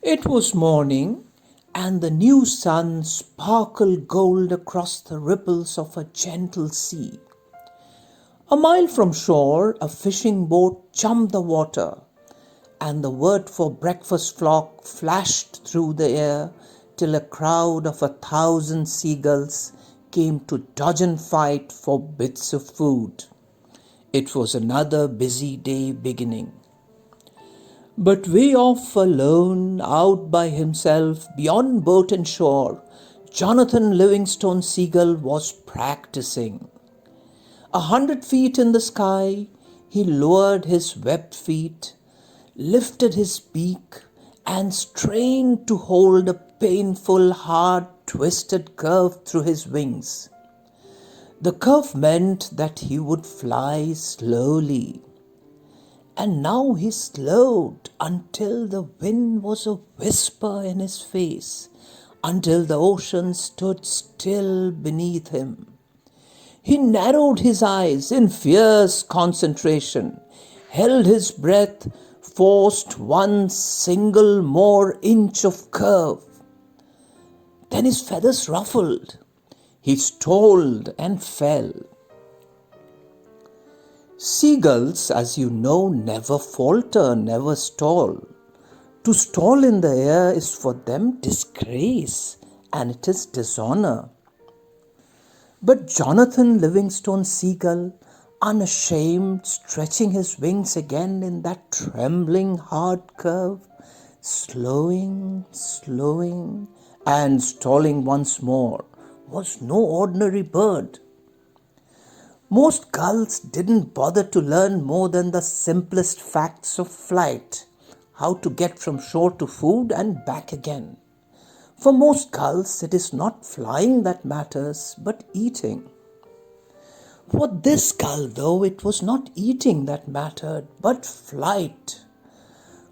It was morning, and the new sun sparkled gold across the ripples of a gentle sea. A mile from shore, a fishing boat jumped the water, and the word for breakfast flock flashed through the air till a crowd of 1,000 seagulls came to dodge and fight for bits of food. It was another busy day beginning. But way off alone, out by himself, beyond boat and shore, Jonathan Livingston Seagull was practicing. 100 feet in the sky, he lowered his webbed feet, lifted his beak, and strained to hold a painful, hard, twisted curve through his wings. The curve meant that he would fly slowly. And now he slowed until the wind was a whisper in his face, until the ocean stood still beneath him. He narrowed his eyes in fierce concentration, held his breath, forced one single more inch of curve. Then his feathers ruffled. He stalled and fell. Seagulls, as you know, never falter, never stall. To stall in the air is for them disgrace, and it is dishonor. But Jonathan Livingston Seagull, unashamed, stretching his wings again in that trembling hard curve, slowing, and stalling once more, was no ordinary bird. Most gulls didn't bother to learn more than the simplest facts of flight, how to get from shore to food and back again. For most gulls, it is not flying that matters, but eating. For this gull, though, it was not eating that mattered, but flight.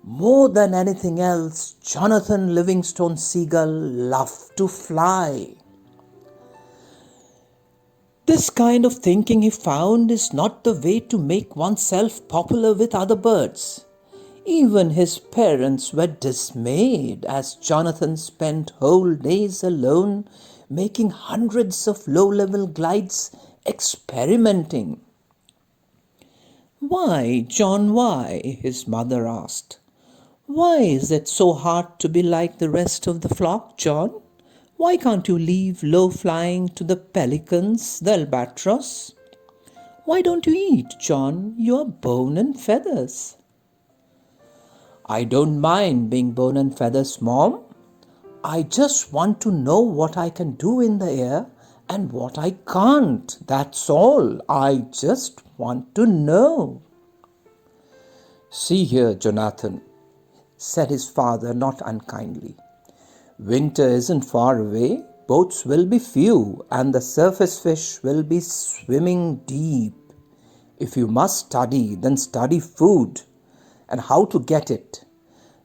More than anything else, Jonathan Livingston Seagull loved to fly. This kind of thinking, he found, is not the way to make oneself popular with other birds. Even his parents were dismayed as Jonathan spent whole days alone making hundreds of low-level glides, experimenting. "Why, John, why?" his mother asked. "Why is it so hard to be like the rest of the flock, John? Why can't you leave low flying to the pelicans, the albatross? Why don't you eat, John? You are bone and feathers." "I don't mind being bone and feathers, Mom. I just want to know what I can do in the air and what I can't. That's all. I just want to know." "See here, Jonathan," said his father not unkindly. "Winter isn't far away. Boats will be few, and the surface fish will be swimming deep. If you must study, then study food and how to get it.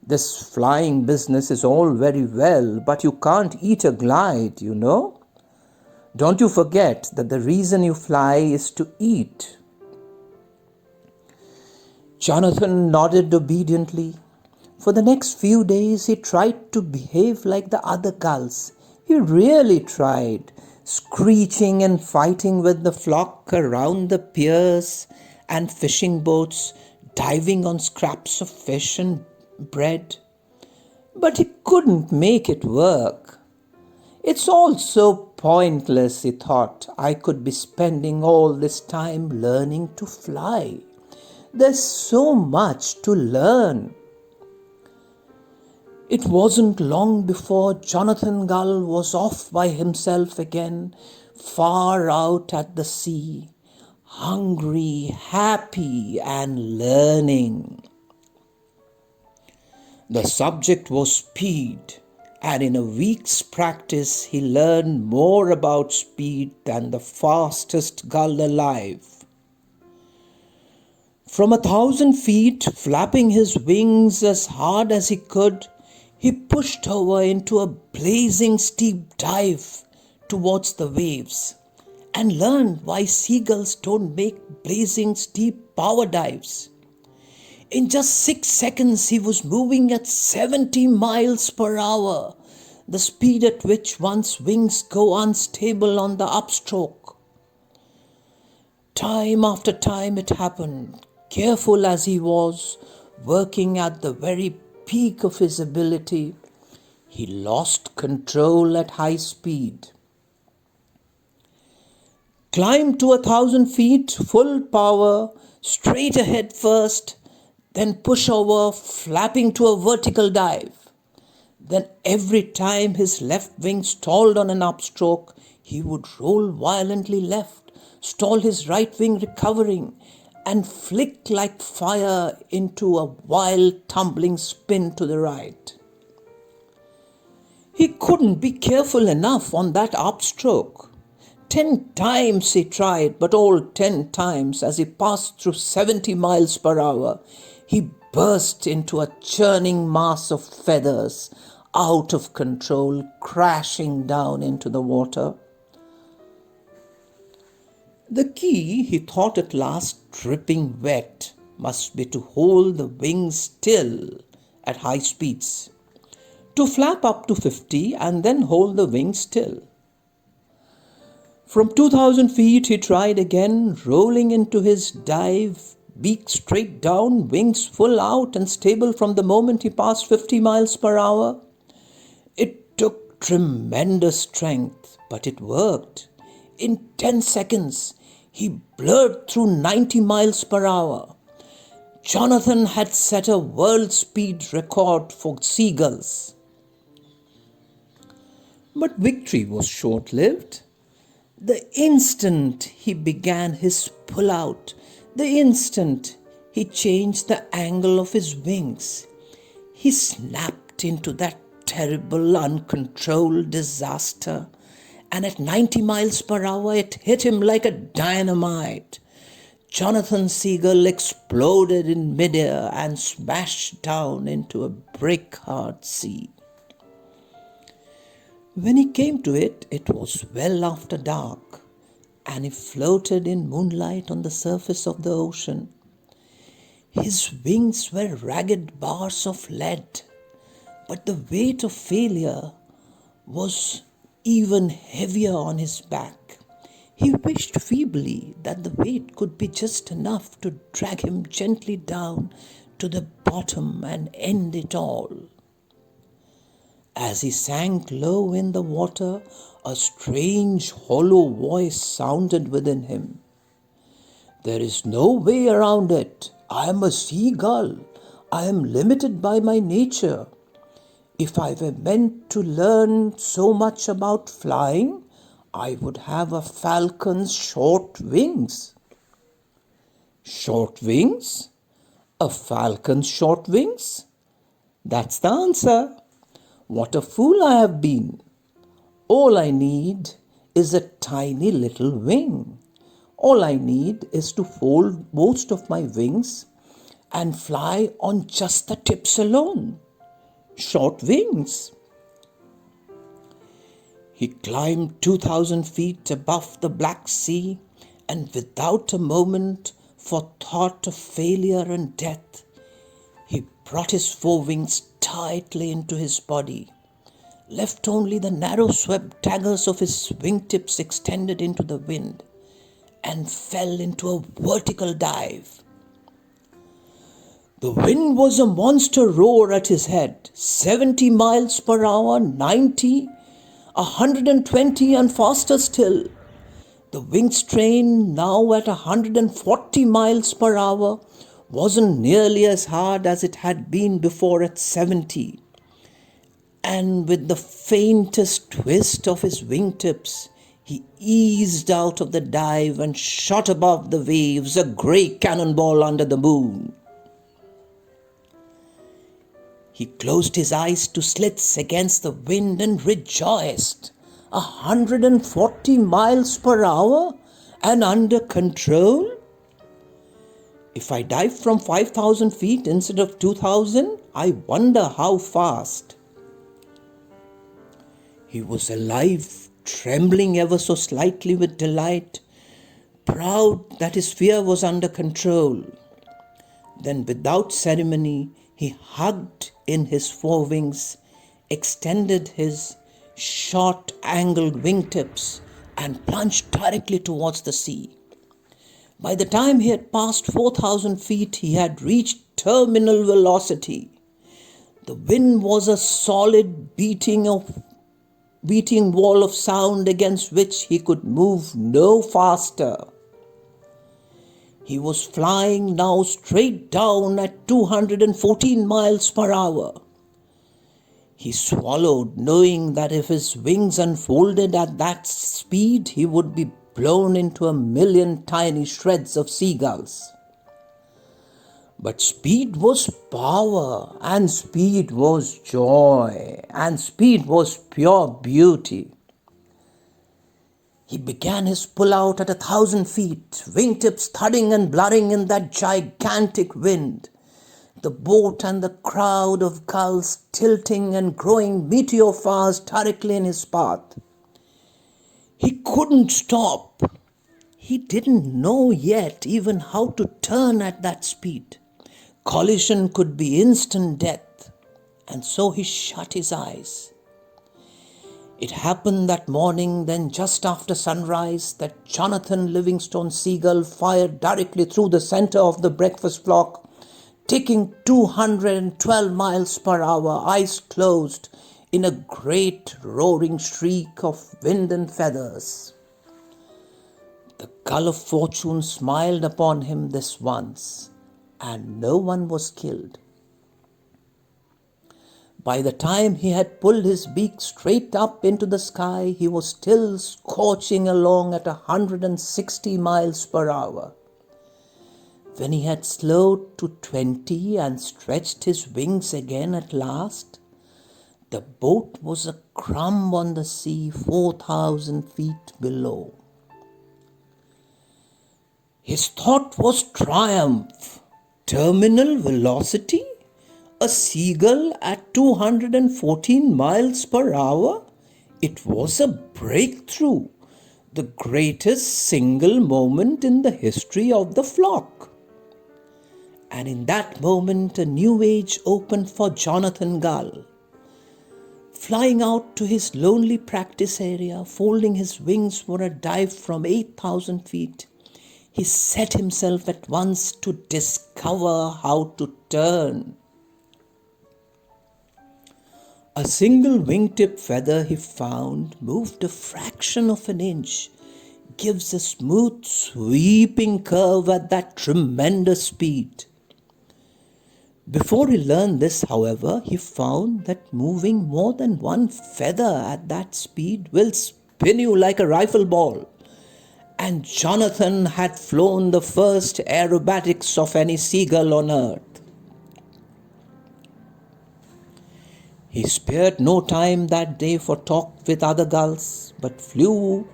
This flying business is all very well, but you can't eat a glide, you know. Don't you forget that the reason you fly is to eat." Jonathan nodded obediently. For the next few days he tried to behave like the other gulls. He really tried, screeching and fighting with the flock around the piers and fishing boats, diving on scraps of fish and bread. But he couldn't make it work. "It's all so pointless," he thought. "I could be spending all this time learning to fly. There's so much to learn." It wasn't long before Jonathan Gull was off by himself again, far out at the sea, hungry, happy, and learning. The subject was speed, and in a week's practice he learned more about speed than the fastest gull alive. From 1,000 feet, flapping his wings as hard as he could, he pushed over into a blazing steep dive towards the waves and learned why seagulls don't make blazing steep power dives. In just 6 seconds, he was moving at 70 miles per hour, the speed at which one's wings go unstable on the upstroke. Time after time it happened, careful as he was, working at the very peak of his ability. He lost control at high speed. Climb to 1,000 feet, full power, straight ahead first, then push over, flapping to a vertical dive. Then every time his left wing stalled on an upstroke, he would roll violently left, stall his right wing recovering, and flick like fire into a wild tumbling spin to the right. He couldn't be careful enough on that upstroke. 10 times he tried, but all 10 times as he passed through 70 miles per hour, he burst into a churning mass of feathers, out of control, crashing down into the water. The key, he thought at last, dripping wet, must be to hold the wings still at high speeds, to flap up to 50 and then hold the wings still. From 2,000 feet he tried again, rolling into his dive, beak straight down, wings full out and stable from the moment he passed 50 miles per hour. It took tremendous strength, but it worked. In 10 seconds, he blurred through 90 miles per hour. Jonathan had set a world speed record for seagulls. But victory was short-lived. The instant he began his pull-out, the instant he changed the angle of his wings, he snapped into that terrible, uncontrolled disaster, and at 90 miles per hour it hit him like a dynamite. Jonathan Seagull exploded in midair and smashed down into a brick-hard sea. When he came to it, it was well after dark, and he floated in moonlight on the surface of the ocean. His wings were ragged bars of lead, but the weight of failure was even heavier on his back. He wished feebly that the weight could be just enough to drag him gently down to the bottom and end it all. As he sank low in the water, a strange hollow voice sounded within him. "There is no way around it. I am a seagull. I am limited by my nature. If I were meant to learn so much about flying, I would have a falcon's short wings." Short wings? A falcon's short wings? That's the answer. What a fool I have been. All I need is a tiny little wing. All I need is to fold most of my wings and fly on just the tips alone. Short wings. He climbed 2,000 feet above the Black Sea, and without a moment for thought of failure and death, he brought his forewings tightly into his body, left only the narrow swept daggers of his wingtips extended into the wind, and fell into a vertical dive. The wind was a monster roar at his head, 70 miles per hour, 90, 120 and faster still. The wing strain, now at 140 miles per hour, wasn't nearly as hard as it had been before at 70. And with the faintest twist of his wingtips, he eased out of the dive and shot above the waves, a grey cannonball under the moon. He closed his eyes to slits against the wind and rejoiced. 140 miles per hour and under control? If I dive from 5,000 feet instead of 2,000, I wonder how fast. He was alive, trembling ever so slightly with delight, proud that his fear was under control. Then, without ceremony, he hugged in his forewings, extended his short-angled wingtips, and plunged directly towards the sea. By the time he had passed 4,000 feet, he had reached terminal velocity. The wind was a solid beating wall of sound against which he could move no faster. He was flying now straight down at 214 miles per hour. He swallowed, knowing that if his wings unfolded at that speed, he would be blown into a million tiny shreds of seagulls. But speed was power, and speed was joy, and speed was pure beauty. He began his pull-out at 1,000 feet, wingtips thudding and blurring in that gigantic wind. The boat and the crowd of gulls tilting and growing meteor fast directly in his path. He couldn't stop. He didn't know yet even how to turn at that speed. Collision could be instant death, and so he shut his eyes. It happened that morning, then just after sunrise, that Jonathan Livingston Seagull fired directly through the center of the breakfast flock, taking 212 miles per hour, eyes closed, in a great roaring streak of wind and feathers. The gull of fortune smiled upon him this once, and no one was killed. By the time he had pulled his beak straight up into the sky, he was still scorching along at 160 miles per hour. When he had slowed to 20 and stretched his wings again at last, the boat was a crumb on the sea 4,000 feet below. His thought was triumph. Terminal velocity? A seagull at 214 miles per hour? It was a breakthrough, the greatest single moment in the history of the flock. And in that moment, a new age opened for Jonathan Gull. Flying out to his lonely practice area, folding his wings for a dive from 8,000 feet, he set himself at once to discover how to turn. A single wingtip feather he found moved a fraction of an inch, gives a smooth, sweeping curve at that tremendous speed. Before he learned this, however, he found that moving more than one feather at that speed will spin you like a rifle ball. And Jonathan had flown the first aerobatics of any seagull on earth. He spared no time that day for talk with other gulls, but flew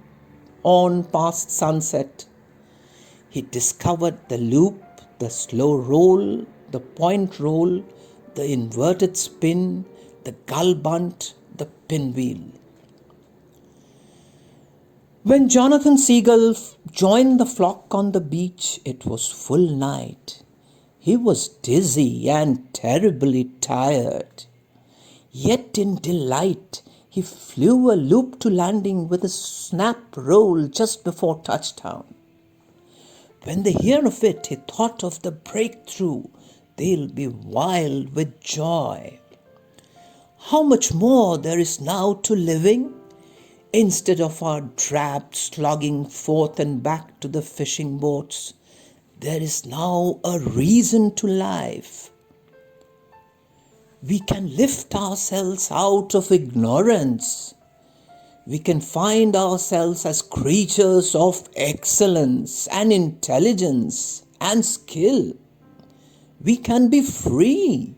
on past sunset. He discovered the loop, the slow roll, the point roll, the inverted spin, the gull bunt, the pinwheel. When Jonathan Seagull joined the flock on the beach, it was full night. He was dizzy and terribly tired. Yet in delight, he flew a loop to landing with a snap roll just before touchdown. When they hear of it, he thought of the breakthrough. They'll be wild with joy. How much more there is now to living? Instead of our drab slogging forth and back to the fishing boats, there is now a reason to life. We can lift ourselves out of ignorance. We can find ourselves as creatures of excellence and intelligence and skill. We can be free.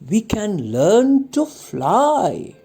We can learn to fly.